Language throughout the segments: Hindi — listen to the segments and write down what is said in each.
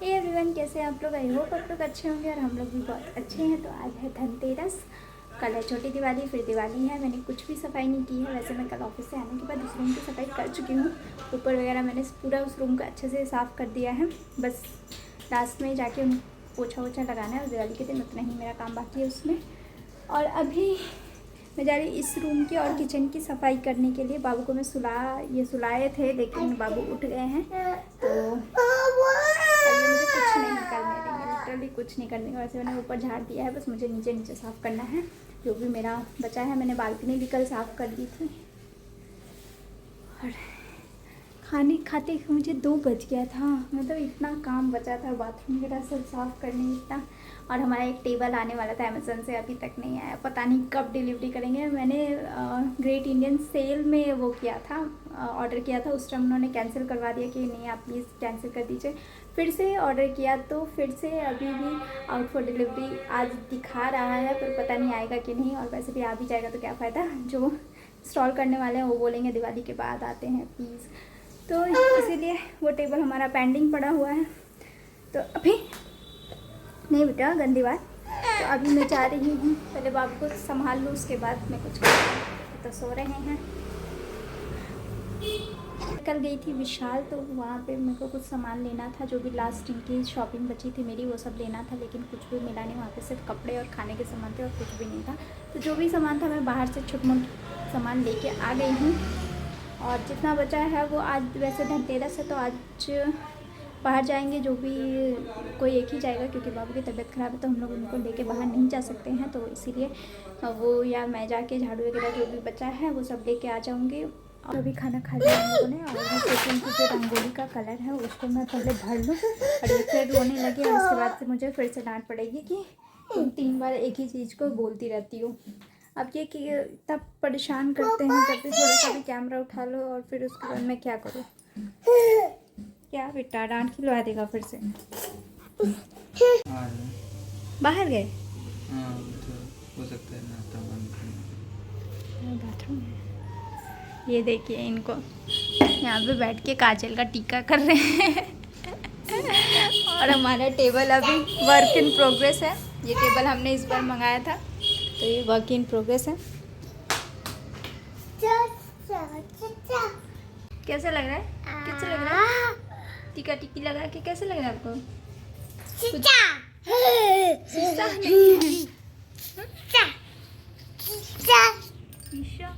हे एवरीवन, कैसे हैं आप लोग? आई होप आप लोग अच्छे होंगे और हम लोग भी बहुत अच्छे हैं। तो आज है धनतेरस, कल है छोटी दिवाली, फिर दिवाली है। मैंने कुछ भी सफाई नहीं की है। वैसे मैं कल ऑफिस से आने के बाद उस रूम की सफाई कर चुकी हूँ। ऊपर वगैरह मैंने पूरा उस रूम को अच्छे से साफ़ कर दिया है। बस लास्ट में जाके पोछा वोछा लगाना है और दिवाली के दिन उतना ही मेरा काम बाकी है उसमें। और अभी मैं जा रही इस रूम की और किचन की सफाई करने के लिए। बाबू को मैं सुलाए थे, लेकिन बाबू उठ गए हैं तो मुझे कुछ नहीं करने देंगे, लिटरली कुछ नहीं करने का। वैसे मैंने ऊपर झाड़ दिया है, बस मुझे नीचे नीचे साफ़ करना है जो भी मेरा बचा है। मैंने बालकनी भी कल साफ़ कर दी थी। और खाने खाते मुझे 2 बज गया था। मतलब इतना काम बचा था, बाथरूम वगैरह सब साफ़ करने इतना। और हमारा एक टेबल आने वाला था अमेज़न से, अभी तक नहीं आया। पता नहीं कब डिलीवरी करेंगे। मैंने ग्रेट इंडियन सेल में वो किया था, ऑर्डर किया था। उस टाइम उन्होंने कैंसिल करवा दिया कि नहीं आप प्लीज़ कैंसिल कर दीजिए। फिर से ऑर्डर किया तो फिर से अभी भी आउट फॉर डिलीवरी आज दिखा रहा है, पर पता नहीं आएगा कि नहीं। और वैसे भी आ भी जाएगा तो क्या फ़ायदा, जो इंस्टॉल करने वाले हैं वो बोलेंगे दिवाली के बाद आते हैं प्लीज़। तो इसीलिए वो टेबल हमारा पेंडिंग पड़ा हुआ है। तो अभी नहीं बेटा, गंदी बात। तो अभी मैं जा रही हूँ, पहले बाबू को संभाल लूँ, उसके बाद मैं कुछ करूँ। तो सो रहे हैं। कल गई थी विशाल, तो वहाँ पे मेरे को कुछ सामान लेना था। जो भी लास्ट इनकी शॉपिंग बची थी मेरी, वो सब लेना था, लेकिन कुछ भी मिला नहीं। वहाँ पे सिर्फ कपड़े और खाने के सामान थे और कुछ भी नहीं था। तो जो भी सामान था मैं बाहर से छोट मोट सामान लेके आ गई हूँ। और जितना बचा है वो आज, वैसे धनतेरस है तो आज बाहर जाएंगे। जो भी कोई एक ही जाएगा, क्योंकि बाबू की तबीयत ख़राब है तो हम लोग उनको लेके बाहर नहीं जा सकते हैं। तो इसीलिए वो, या मैं जाके झाड़ू वगैरह जो भी बचा है वो सब लेके आ जाऊँगी। और अभी खाना खा लिया हम लोगों ने। और मैं सोची कि जो रंगोली का कलर है उसको मैं पहले भर लूँ, और ये फिर रोने लगे। और उसके बाद से मुझे फिर से डांट पड़ेगी कि तुम 3 बार एक ही चीज़ को बोलती रहती हो। अब ये कि तब परेशान करते हैं, जब भी थोड़ा सा भी कैमरा उठा लो, और फिर उसके बाद मैं क्या करूँ? क्या बेटा, डांट खिलवा देगा फिर से? बाहर गए? हो सकता है नाश्ता बंद करना। बाथरूम है। ये देखिए इनको यहाँ पे बैठ के काजल का टीका कर रहे हैं। और हमारा टेबल अभी वर्क इन प्रोग्रेस है। ये टेबल हमने इस बार मंगाया था, तो ये वर्क इन प्रोग्रेस है। कैसा लग रहा है? कैसा लग रहा है? टीका टिक्की लगा के कैसे लग रहा है आपको? शीशा नहीं है। शीशा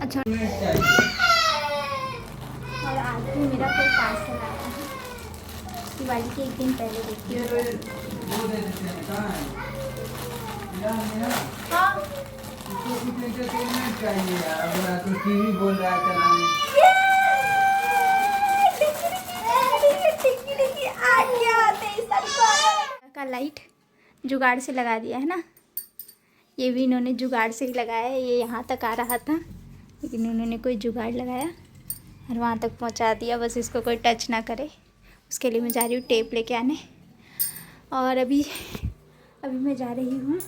अच्छा। और आज भी मेरा कोई पार्सल आया है, दिवाली के 1 दिन पहले। देखिए हाँ, टीवी बोल रहा है चलाने का लाइट जुगाड़ से लगा दिया है ना। ये भी इन्होंने जुगाड़ से ही लगाया है। ये यहाँ तक आ रहा था, लेकिन उन्होंने कोई जुगाड़ लगाया और वहाँ तक पहुँचा दिया। बस इसको कोई टच ना करे, उसके लिए मैं जा रही हूँ टेप लेके आने। और अभी मैं जा रही हूँ।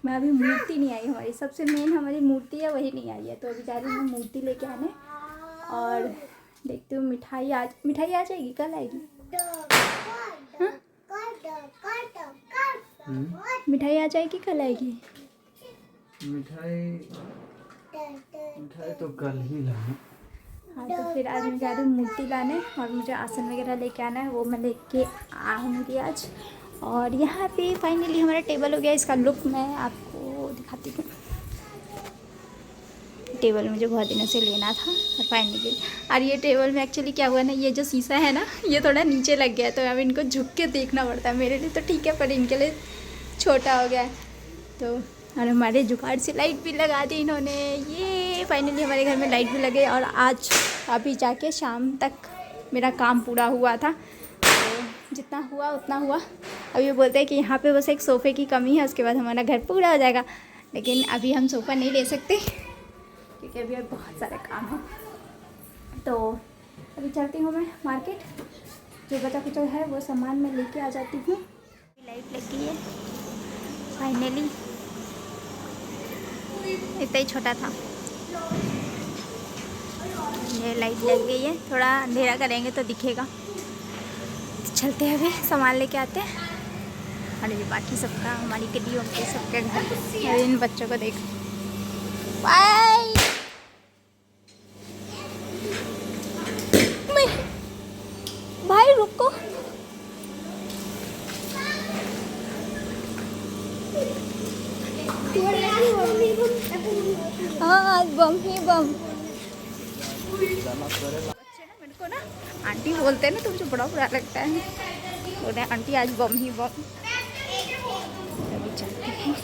मैं अभी मूर्ति नहीं आई हमारी, सबसे मेन हमारी मूर्ति है, वही नहीं आई है। तो अभी जा रही हूँ मूर्ति लेके आने। और देखती हूँ मिठाई आ जाएगी, कल आएगी? हाँ? मिठाई आ जाएगी, कल आएगी? मिठाई तो कल ही लाऊं। हाँ, तो फिर आज मैं जा रही हूँ मूर्ति लाने, और मुझे आसन वगैरह लेके आना है, वो मैं लेके आऊँगी आज। और यहाँ पे फाइनली हमारा टेबल हो गया। इसका लुक मैं आपको दिखाती हूँ। टेबल मुझे बहुत दिनों से लेना था और फाइनली। और ये टेबल में एक्चुअली क्या हुआ ना, ये जो शीशा है ना, ये थोड़ा नीचे लग गया, तो अब इनको झुक के देखना पड़ता है। मेरे लिए तो ठीक है, पर इनके लिए छोटा हो गया है। तो और हमारे जुगाड़ से लाइट भी लगा दी इन्होंने। ये फाइनली हमारे घर में लाइट भी लगे। और आज अभी जाके शाम तक मेरा काम पूरा हुआ था, तो जितना हुआ उतना हुआ। अब ये बोलते हैं कि यहाँ पे बस एक सोफ़े की कमी है, उसके बाद हमारा घर पूरा हो जाएगा। लेकिन अभी हम सोफ़ा नहीं ले सकते, क्योंकि अभी बहुत सारे काम हैं। तो अभी चलती हूँ मैं मार्केट, जो बचा कुचा है वो सामान मैं लेके आ जाती हूँ। लाइट लग गई है फाइनली, इतना ही छोटा था। ये लाइट लग गई है, थोड़ा अंधेरा करेंगे तो दिखेगा। तो चलते हैं, अभी सामान लेके आते हैं। और ये बाकी सबका, हमारी कटियों के सबके घर, और इन बच्चों को देख। बाय भाई रुको। हाँ बम ही बम। बच्चे ना मेरे को ना आंटी बोलते हैं ना, तो मुझे बड़ा बुरा लगता है। बोलते हैं आंटी आज बम ही बम। अभी चलते हैं।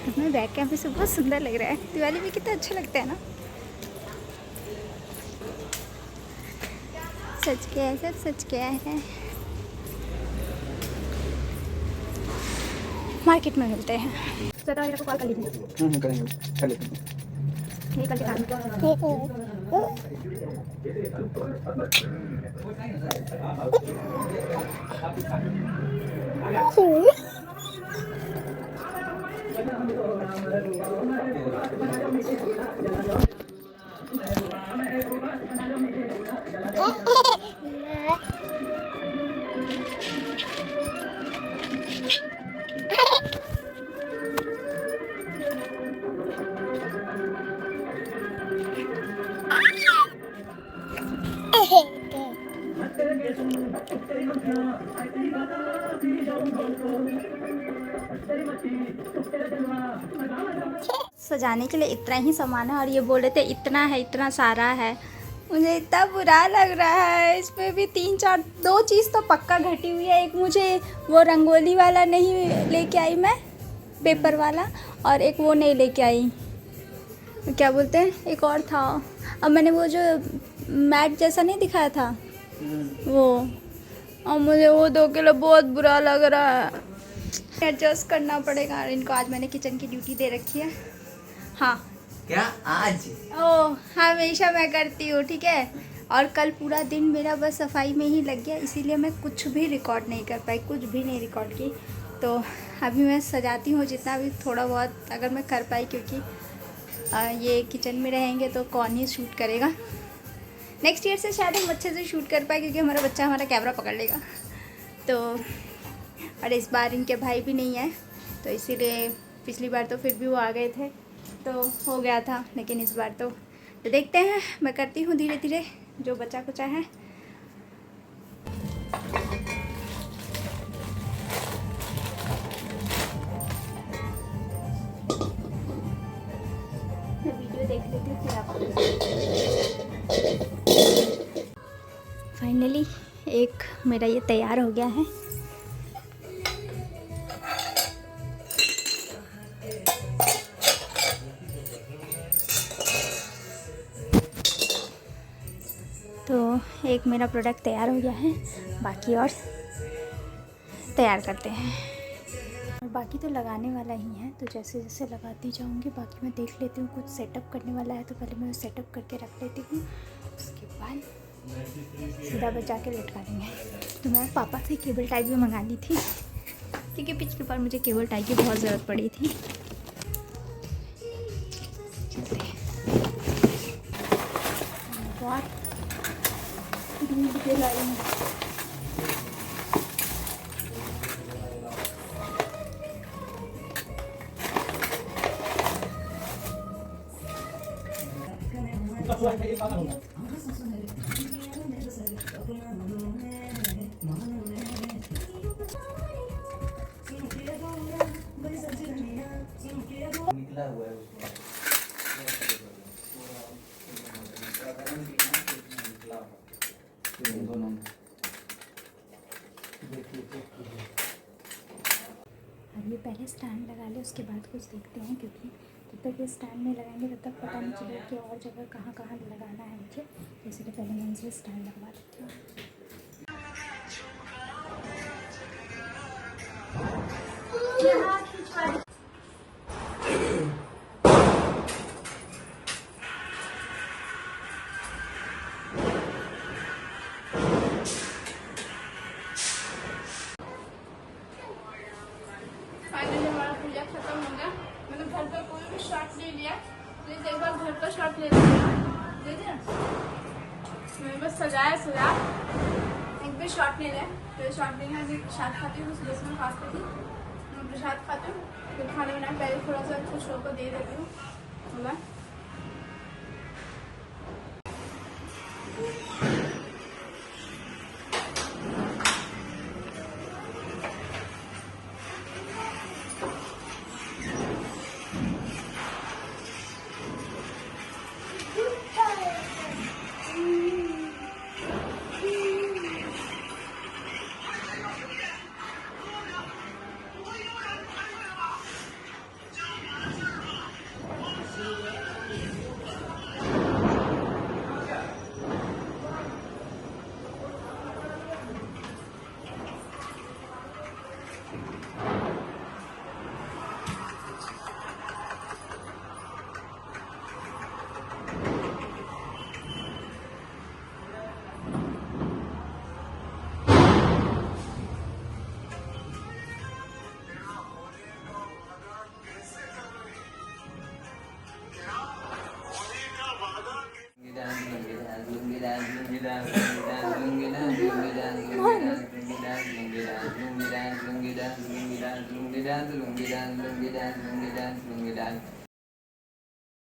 हमें बैक कैमरे से बहुत सुंदर लग रहा है। दिवाली में कितना अच्छा लगता है ना। सच क्या है, सब सच क्या है। मार्केट में मिलते हैं। सर मेरे को कॉल कर लीजिए। करेंगे, कर लेते हैं। ये करके सजाने के लिए इतना ही सामान है, और ये बोल रहे थे इतना है, इतना सारा है। मुझे इतना बुरा लग रहा है। इसमें भी 3-4 दो चीज़ तो पक्का घटी हुई है। एक मुझे वो रंगोली वाला नहीं लेके आई मैं, पेपर वाला, और एक वो नहीं लेके आई, क्या बोलते हैं, एक और था। अब मैंने वो जो मैट जैसा नहीं दिखाया था वो, और मुझे वो 2 किलो बहुत बुरा लग रहा है। एडजस्ट करना पड़ेगा। इनको आज मैंने किचन की ड्यूटी दे रखी है। हाँ क्या आज? ओ हमेशा मैं करती हूँ, ठीक है। और कल पूरा दिन मेरा बस सफाई में ही लग गया, इसीलिए मैं कुछ भी रिकॉर्ड नहीं कर पाई, कुछ भी नहीं रिकॉर्ड की। तो अभी मैं सजाती हूँ जितना भी थोड़ा बहुत अगर मैं कर पाई, क्योंकि ये किचन में रहेंगे तो कौन ही शूट करेगा। नेक्स्ट ईयर से शायद हम अच्छे से शूट कर पाए, क्योंकि हमारा बच्चा हमारा कैमरा पकड़ लेगा। तो और इस बार इनके भाई भी नहीं है, तो इसीलिए पिछली बार तो फिर भी वो आ गए थे तो हो गया था, लेकिन इस बार तो देखते हैं। मैं करती हूँ धीरे धीरे जो बचा कुचा है। वीडियो देख लेती हूँ फिर आपको। फाइनली एक मेरा ये तैयार हो गया है। तो एक मेरा प्रोडक्ट तैयार हो गया है, बाकी और तैयार करते हैं। बाकी तो लगाने वाला ही है, तो जैसे जैसे लगाती जाऊंगी बाकी मैं देख लेती हूँ। कुछ सेटअप करने वाला है तो पहले मैं सेटअप करके रख लेती हूँ, उसके बाद सीधा बचा के लटका देंगे। तो मैं पापा से केबल टाई भी मंगा ली थी, क्योंकि पिछली बार मुझे केबल टाई की बहुत ज़रूरत पड़ी थी। बहुत दूध के लाई हूँ। निकला हुआ है उसमें। दोनों अब ये पहले स्टैंड लगा ले, उसके बाद कुछ देखते हैं, क्योंकि जब तक ये स्टैंड नहीं लगाएंगे तब तक पता नहीं चलेगा कि और जगह कहाँ कहाँ लगाना है मुझे। इसलिए पहले मैं इसे स्टैंड लगवा देती हूँ। फाइनली हमारा पूजा खत्म हो गया। मैंने घर का कोई भी शॉट नहीं लिया, प्लीज एक बार घर का शॉट ले लेना। बजाए पूरा एक भी शॉट नहीं रहे, फिर शॉट नहीं है, अभी प्रसाद खाती हूँ, सुबह से मैं फास्ट थी, मैं प्रसाद खाती हूँ, फिर खाना बना पहले थोड़ा सा कुछ लोगों को दे देती हूँ, होगा।